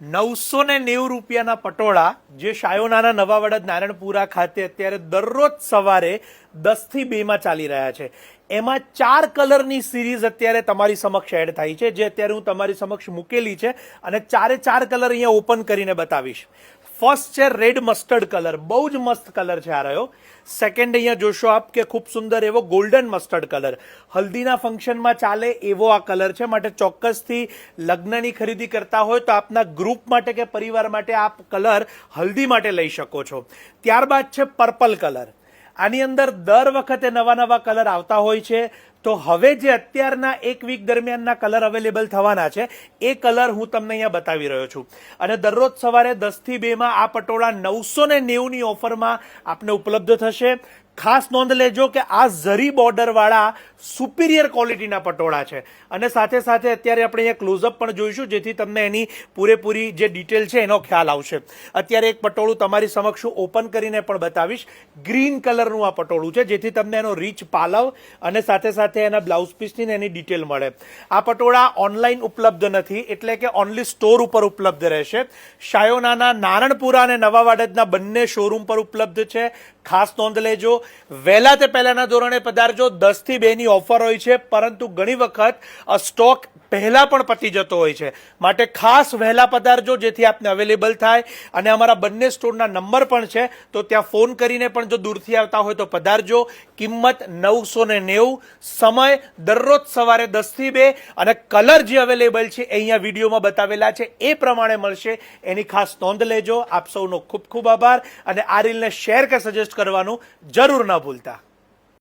990 રૂપિયાના પટોળા જે શાયોનાના નવા વડદ નારણપુરા ખાતે અત્યારે દરરોજ સવારે 10 થી 2 માં ચાલી રહ્યા છે. એમાં 4 કલરની સિરીઝ અત્યારે તમારી સમક્ષ એડ થઈ છે, જે અત્યારે હું તમારી સમક્ષ મૂકેલી છે અને 4 કલર અહીંયા ઓપન કરીને બતાવીશ. ફર્સ્ટ છે રેડ મસ્ટર્ડ કલર, બહુ જ મસ્ત કલર છે આ રહ્યો. સેકન્ડ અહીંયા જોશો આપ કે ખૂબ સુંદર એવો ગોલ્ડન મસ્ટર્ડ કલર, હલ્દીના ફંક્શનમાં ચાલે એવો આ કલર છે. માટે ચોક્કસથી લગ્નની ખરીદી કરતા હોય તો આપના ગ્રુપ માટે કે પરિવાર માટે આપ કલર હલ્દી માટે લઈ શકો છો. ત્યારબાદ છે પર્પલ કલર. આની અંદર દર વખતે નવા કલર આવતા હોય છે, તો હવે જે અત્યારના 1 વીક દરમિયાનના કલર અવેલેબલ થવાના છે એ કલર હું તમને અહીંયા બતાવી રહ્યો છું. અને દરરોજ સવારે 10 થી 2 માં આ પટોળા 990 ની ઓફરમાં આપને ઉપલબ્ધ થશે. ખાસ નોંધ લેજો કે આ ઝરી બોર્ડર વાળા સુપિરિયર ક્વોલિટીના પટોળા છે. અને સાથે સાથે અત્યારે આપણે અહીંયા ક્લોઝઅપ પણ જોઈશું, જેથી તમને એની પૂરેપૂરી જે ડિટેલ છે એનો ખ્યાલ આવશે. અત્યારે એક પટોળું તમારી સમક્ષ ઓપન કરીને પણ બતાવીશ. ગ્રીન કલરનું આ પટોળું છે, જેથી તમને એનો રીચ પાલવ અને સાથે સાથે એના બ્લાઉઝ પીસની એની ડિટેલ મળે. આ પટોળા ઓનલાઈન ઉપલબ્ધ નથી, એટલે કે ઓનલી સ્ટોર ઉપર ઉપલબ્ધ રહેશે. શાયોનાના નારણપુરા અને નવા વાડદના બંને શોરૂમ પર ઉપલબ્ધ છે. ખાસ નોંધ લેજો, વહેલા તે પહેલાના ધોરણે પધારજો. 10 થી 2 ની ઓફર હોય છે, પરંતુ ઘણી વખત સ્ટોક પહેલા પણ પતી જતો હોય છે. માટે ખાસ વહેલા પધારજો, જેથી આપને અવેલેબલ થાય. અને અમારા બંને સ્ટોરના નંબર પણ છે, તો ત્યાં ફોન કરીને પણ જો દૂરથી આવતા હોય તો પધારજો. કિંમત 990, સમય દરરોજ સવારે 10 થી 2, અને કલર જે અવેલેબલ છે એ અહીંયા વિડીયોમાં બતાવેલા છે એ પ્રમાણે મળશે. એની ખાસ નોંધ લેજો. આપ સૌનો ખૂબ ખૂબ આભાર, અને આ રીલને શેર કે સજેસ્ટ કરવાનું જરૂર ન ભૂલતા.